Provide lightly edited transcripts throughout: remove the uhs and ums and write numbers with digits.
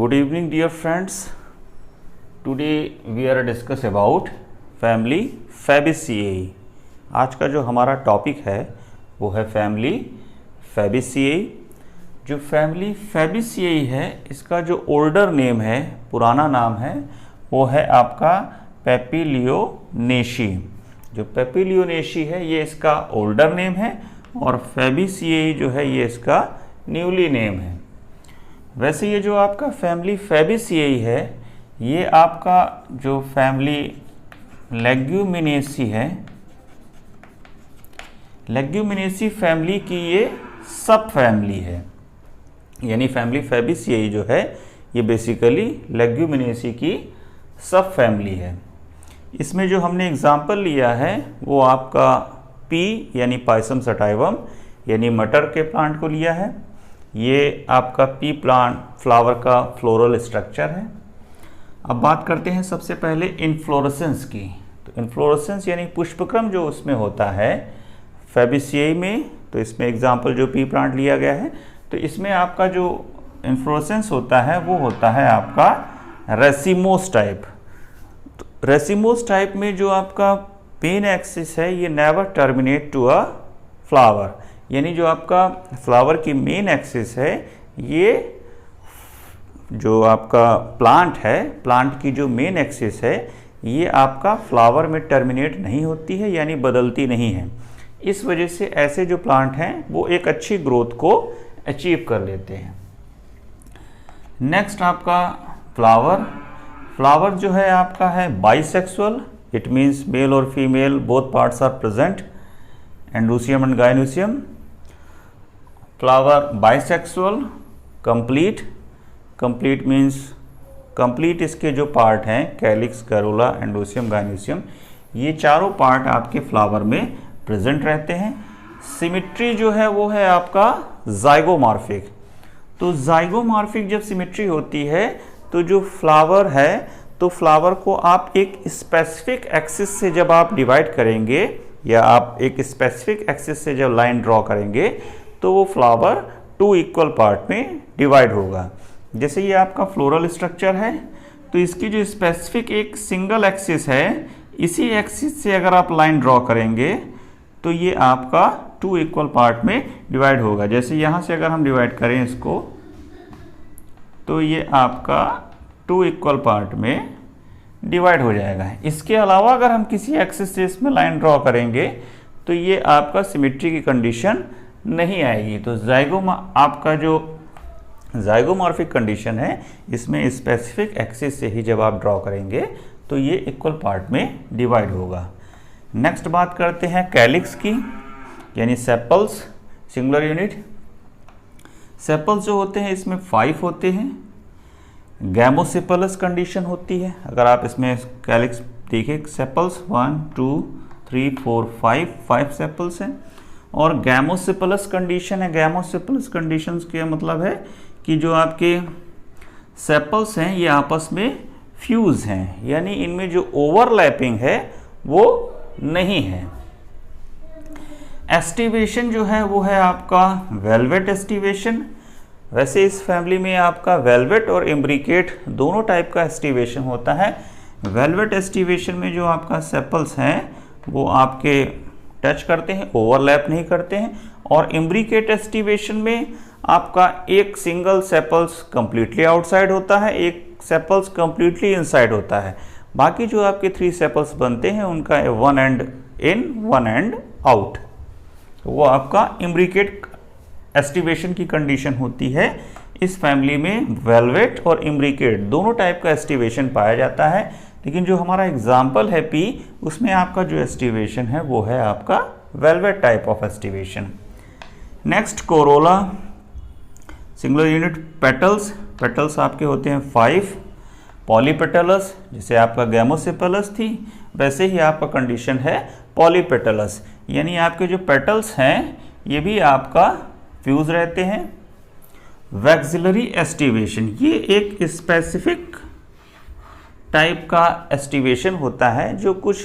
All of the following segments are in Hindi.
Good evening, dear friends. Today we are discuss about family Fabaceae. आज का जो हमारा टॉपिक है वो है फैमिली Fabaceae. जो फैमिली Fabaceae है इसका जो ओल्डर नेम है, पुराना नाम है, वो है आपका Papilionaceae. जो Papilionaceae है ये इसका ओल्डर नेम है और Fabaceae जो है ये इसका न्यूली नेम है. वैसे ये जो आपका फैमिली Fabaceae है ये आपका जो फैमिली Leguminaceae है, Leguminaceae फैमिली की ये सब फैमिली है. यानी फैमिली Fabaceae जो है ये बेसिकली Leguminaceae की सब फैमिली है. इसमें जो हमने एग्जाम्पल लिया है वो आपका पी यानी पायसम सटाइवम यानी मटर के प्लांट को लिया है. ये आपका पी प्लांट फ्लावर का फ्लोरल स्ट्रक्चर है. अब बात करते हैं सबसे पहले इन्फ्लोरेसेंस की. तो इन्फ्लोरेसेंस यानी पुष्पक्रम जो उसमें होता है Fabaceae में, तो इसमें एग्जाम्पल जो पी प्लांट लिया गया है, तो इसमें आपका जो इन्फ्लोरेसेंस होता है वो होता है आपका रेसिमोस टाइप. तो रेसिमोस टाइप में जो आपका मेन एक्सिस है ये never terminate to a flower. यानी जो आपका फ्लावर की मेन एक्सिस है ये जो आपका प्लांट है, प्लांट की जो मेन एक्सिस है ये आपका फ्लावर में टर्मिनेट नहीं होती है यानी बदलती नहीं है. इस वजह से ऐसे जो प्लांट हैं वो एक अच्छी ग्रोथ को अचीव कर लेते हैं. नेक्स्ट आपका फ्लावर. फ्लावर जो है आपका है बाइसेक्सुअल. इट मीन्स मेल और female both parts are present, androecium and gynoecium. Flower bisexual. Complete. Complete means complete इसके जो पार्ट हैं कैलिक्स, करोला, एंडोसियम, गाइनोसियम, ये चारों पार्ट आपके फ्लावर में प्रेजेंट रहते हैं. सिमेट्री जो है वो है आपका जाइगोमॉर्फिक. तो जाइगोमॉर्फिक जब सिमेट्री होती है तो जो फ्लावर है तो फ्लावर को आप एक स्पेसिफिक एक्सिस से जब आप डिवाइड करेंगे या आप एक स्पेसिफिक एक्सिस से जब लाइन ड्रॉ करेंगे तो वो फ्लावर 2 इक्वल पार्ट में डिवाइड होगा. जैसे ये आपका फ्लोरल स्ट्रक्चर है तो इसकी जो स्पेसिफिक एक सिंगल एक्सिस है, इसी एक्सिस से अगर आप लाइन ड्रॉ करेंगे तो ये आपका 2 इक्वल पार्ट में डिवाइड होगा. जैसे यहाँ से अगर हम डिवाइड करें इसको तो ये आपका 2 इक्वल पार्ट में डिवाइड हो जाएगा. इसके अलावा अगर हम किसी एक्सिस से इसमें लाइन ड्रॉ करेंगे तो ये आपका सिमेट्री की कंडीशन नहीं आएगी. तो आपका जो जाइगोमॉर्फिक कंडीशन है इसमें स्पेसिफिक एक्सिस से ही जब आप ड्रॉ करेंगे तो ये इक्वल पार्ट में डिवाइड होगा. नेक्स्ट बात करते हैं कैलिक्स की यानी सेपल्स, सिंगुलर यूनिट. सेपल्स जो होते हैं इसमें 5 होते हैं. गैमोसेपलस कंडीशन होती है. अगर आप इसमें कैलिक्स देखें, सेपल्स 1 2 3 4 5 सेपल्स हैं. और गैमोसेपलस कंडीशन है. गैमोसेपलस कंडीशन का मतलब है कि जो आपके सेपल्स हैं ये आपस में फ्यूज हैं, यानी इनमें जो ओवरलैपिंग है वो नहीं है. एस्टिवेशन जो है वो है आपका वेलवेट एस्टिवेशन. वैसे इस फैमिली में आपका वेलवेट और इम्ब्रिकेट दोनों टाइप का एस्टिवेशन होता है. वेलवेट एस्टिवेशन में जो आपका सेपल्स हैं वो आपके टच करते हैं, ओवरलैप नहीं करते हैं. और इम्ब्रिकेट एस्टिवेशन में आपका एक सिंगल सेपल्स कंप्लीटली आउटसाइड होता है, एक सेपल्स कंप्लीटली इनसाइड होता है. बाकी जो आपके 3 सेपल्स बनते हैं उनका 1 एंड इन 1 एंड आउट, वो आपका इम्ब्रिकेट एस्टिवेशन की कंडीशन होती है. इस फैमिली में वेलवेट और इम्ब्रिकेट दोनों टाइप का एस्टिवेशन पाया जाता है. लेकिन जो हमारा एग्जाम्पल है पी, उसमें आपका जो एस्टिवेशन है वो है आपका velvet type of aestivation. Next Corolla, singular unit. Petals. Petals आपके होते हैं 5. पॉलीपेटलस, जैसे आपका गैमोसेपलस थी वैसे ही आपका कंडीशन है पॉलीपेटलस. यानी आपके जो पेटल्स हैं ये भी आपका फ्यूज रहते हैं. वैक्सिलरी एस्टिवेशन, ये एक स्पेसिफिक टाइप का एस्टिवेशन होता है जो कुछ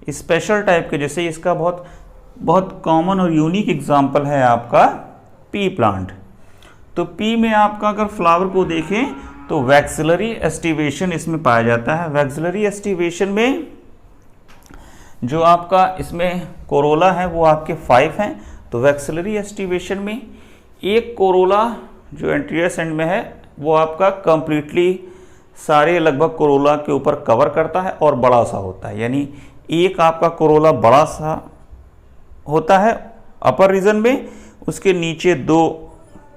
स्पेशल टाइप के, जैसे इसका बहुत कॉमन और यूनिक एग्जांपल है आपका पी प्लांट. तो पी में आपका अगर फ्लावर को देखें तो वैक्सिलरी एस्टिवेशन इसमें पाया जाता है। वैक्सिलरी एस्टिवेशन में जो आपका इसमें कोरोला है वो आपके 5 हैं। तो वैक्सिलरी एस्टिवेशन में एक कोरोला जो एंटीरियर एंड में है वो आपका कंप्लीटली सारे लगभग कोरोला के ऊपर कवर करता है और बड़ा सा होता है, यानी एक आपका कोरोला बड़ा सा होता है अपर रीजन में, उसके नीचे 2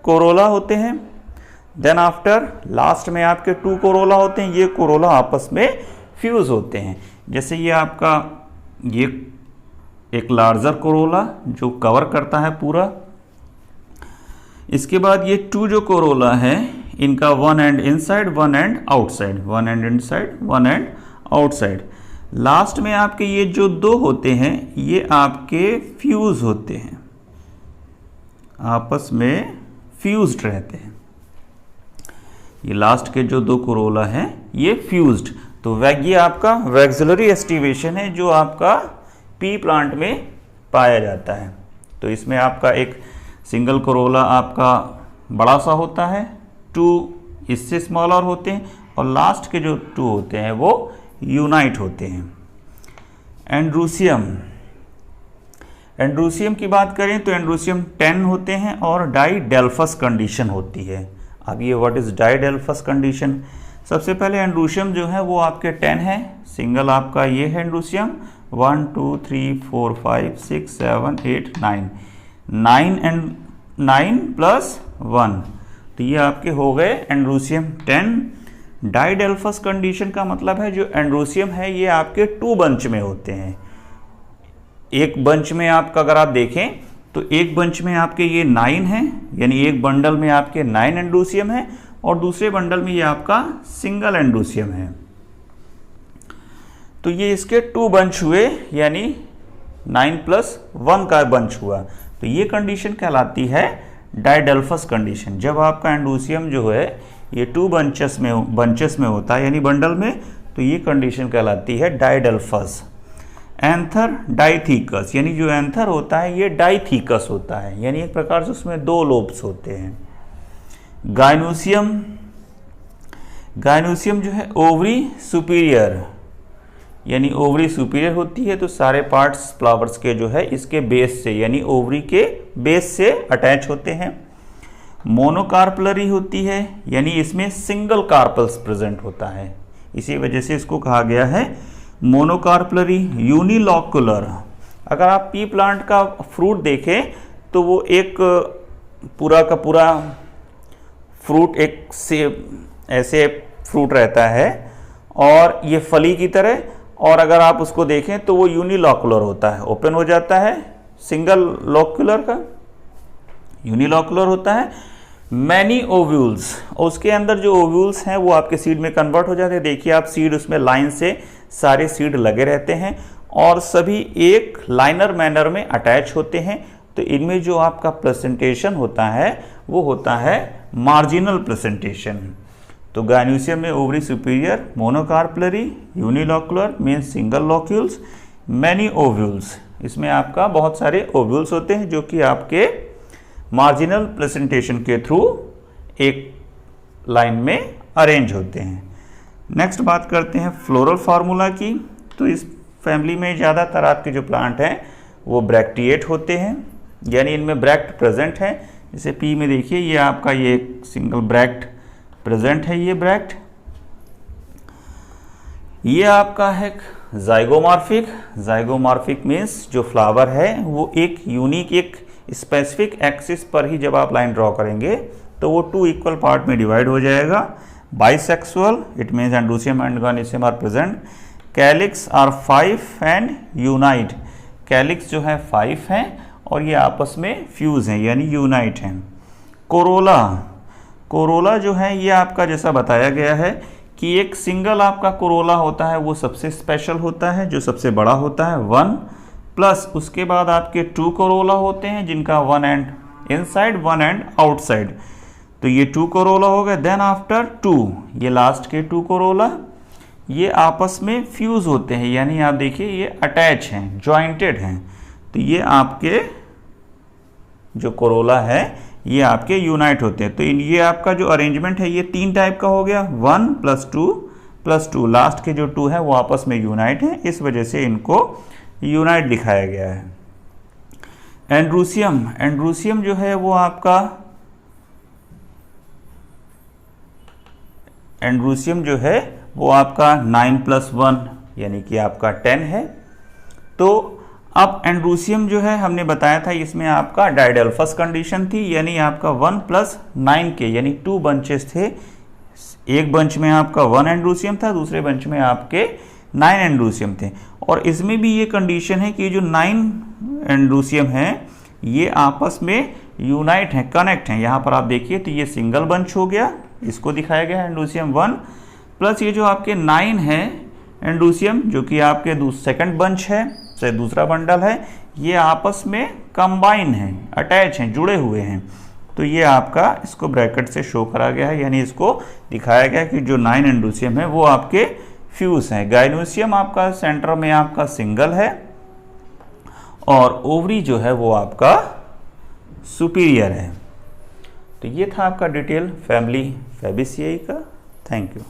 कोरोला होते हैं। देन आफ्टर लास्ट में आपके 2 कोरोला होते हैं। ये कोरोला आपस में फ्यूज होते हैं। जैसे ये आपका ये एक लार्जर कोरोला जो कवर करता है पूरा। इसके बाद ये 2 जो कोरोला है इनका 1 and inside 1 and outside, 1 and inside 1 and outside. Last में आपके ये जो 2 होते हैं ये आपके फ्यूज होते हैं, आपस में फ्यूज्ड रहते हैं। ये लास्ट के जो 2 कोरोला हैं ये फ्यूज्ड। तो ये आपका वैक्सिलरी एस्टिवेशन है जो आपका पी प्लांट में पाया जाता है। तो इसमें आपका एक सिंगल कोरोला आपका बड़ा सा होता है, 2 इससे स्मॉलर होते हैं और लास्ट के जो 2 होते हैं वो यूनाइट होते हैं। एंड्रूसियम की बात करें तो एंड्रूसियम 10 होते हैं और डाइडेल्फस कंडीशन होती है। अब ये व्हाट इज डाइडेल्फस कंडीशन? सबसे पहले एंड्रूसियम जो है वो आपके 10 है, सिंगल आपका ये है एंड्रूसियम 1 2 3 4 5 6 7 8 9 एंड 9 प्लस 1, तो ये आपके हो गए एंड्रूसियम 10। डाइडेल्फस कंडीशन का मतलब है जो एंड्रूसियम है ये आपके 2 बंच में होते हैं। एक बंच में आपका अगर आप देखें तो एक बंच में आपके ये 9 हैं, यानी एक बंडल में आपके 9 एंड्रूसियम है और दूसरे बंडल में ये आपका सिंगल एंड्रूसियम है। तो ये इसके 2 बंच हुए, यानी 9 प्लस 1 का बंच हुआ। तो ये कंडीशन कहलाती है डाइडेल्फस कंडीशन। जब आपका एंड्रूसियम जो है ये 2 बंचेस में होता है यानी बंडल में, तो ये कंडीशन कहलाती है डाइडेल्फस। एंथर डाइथीकस, यानी जो एंथर होता है ये डाइथीकस होता है, यानी एक प्रकार से उसमें 2 लोब्स होते हैं। गाइनोसियम जो है ओवरी सुपीरियर, यानी ओवरी सुपीरियर होती है। तो सारे पार्ट्स फ्लावर्स के जो है इसके बेस से यानी ओवरी के बेस से अटैच होते हैं। मोनोकार्पलरी होती है, यानी इसमें सिंगल कार्पल्स प्रेजेंट होता है, इसी वजह से इसको कहा गया है मोनोकार्पलरी। यूनिलॉकुलर, अगर आप पी प्लांट का फ्रूट देखें तो वो एक पूरा का पूरा फ्रूट एक से ऐसे फ्रूट रहता है और ये फली की तरह, और अगर आप उसको देखें तो वो यूनिलॉकुलर होता है, ओपन हो जाता है, सिंगल लॉक्यूलर का यूनिलॉकुलर होता है। मैनी ओव्यूल्स, और उसके अंदर जो ओव्यूल्स हैं वो आपके सीड में कन्वर्ट हो जाते हैं। देखिए आप सीड उसमें लाइन से सारे सीड लगे रहते हैं और सभी एक लाइनर मैनर में अटैच होते हैं। तो इनमें जो आपका प्रेजेंटेशन होता है वो होता है मार्जिनल प्रेजेंटेशन। तो गाइनोसियम में ovary superior, monocarpellary, unilocular means single locules, many ovules, इसमें आपका बहुत सारे ओव्यूल्स होते हैं जो कि आपके मार्जिनल प्रेजेंटेशन के थ्रू एक लाइन में अरेंज होते हैं। नेक्स्ट बात करते हैं फ्लोरल फार्मूला की। तो इस फैमिली में ज़्यादातर आपके जो प्लांट हैं वो ब्रैक्टिएट होते हैं, यानी इनमें ब्रैक्ट प्रेजेंट है। जैसे पी में देखिए ये आपका ये एक सिंगल ब्रैक्ट प्रेजेंट है, ये ब्रैक्ट। ये आपका है जाइगोमॉर्फिक। जाइगोमॉर्फिक मीन्स जो फ्लावर है वो एक यूनिक एक स्पेसिफिक एक्सिस पर ही जब आप लाइन ड्रॉ करेंगे तो वो 2 इक्वल पार्ट में डिवाइड हो जाएगा। Bisexual, it means androecium and gynoecium are present. Calyx are 5 and unite, calyx जो है 5 हैं और ये आपस में फ्यूज हैं यानी यूनाइट हैं। कोरोला, कोरोला जो है ये आपका जैसा बताया गया है कि एक सिंगल आपका कोरोला होता है वो सबसे स्पेशल होता है, जो सबसे बड़ा होता है 1, प्लस उसके बाद आपके 2 कोरोला होते हैं जिनका 1 एंड इनसाइड 1 एंड आउटसाइड। तो ये 2 कोरोला हो गए। देन आफ्टर 2 ये लास्ट के 2 कोरोला ये आपस में फ्यूज होते हैं, यानी आप देखिए ये अटैच हैं, जॉइंटेड हैं। तो ये आपके जो कोरोला है ये आपके यूनाइट होते हैं। तो ये आपका जो अरेंजमेंट है ये 3 टाइप का हो गया, 1 + 2 लास्ट के जो 2 है वो आपस में यूनाइट है, इस वजह से इनको यूनाइट दिखाया गया है। एंड्रूसियम जो है वो आपका एंड्रूसियम जो है वो आपका 9 + 1 यानी कि आपका 10 है। तो अब एंड्रूसियम जो है हमने बताया था इसमें आपका डायडेल्फस कंडीशन थी, यानी आपका 1 + 9 के यानी 2 बंचेस थे। एक बंच में आपका 1 एंड्रूसियम था, दूसरे बंच में आपके 9 एंड्रूसियम थे। और इसमें भी ये कंडीशन है कि जो 9 एंड्रूसियम है ये आपस में यूनाइट हैं, कनेक्ट हैं। यहाँ पर आप देखिए तो ये सिंगल बंच हो गया, इसको दिखाया गया है एंड्रूसियम 1, प्लस ये जो आपके 9 है एंड्रूसियम जो कि आपके सेकंड बंच है से दूसरा बंडल है, ये आपस में कंबाइन है, अटैच हैं, जुड़े हुए हैं। तो ये आपका इसको ब्रैकेट से शो करा गया है, यानी इसको दिखाया गया कि जो 9 एंड्रूसियम है वो आपके फ्यूज हैं। गाइनोसियम आपका सेंटर में आपका सिंगल है और ओवरी जो है वो आपका सुपीरियर है। तो ये था आपका डिटेल फैमिली फैबेसियाई का। Thank you.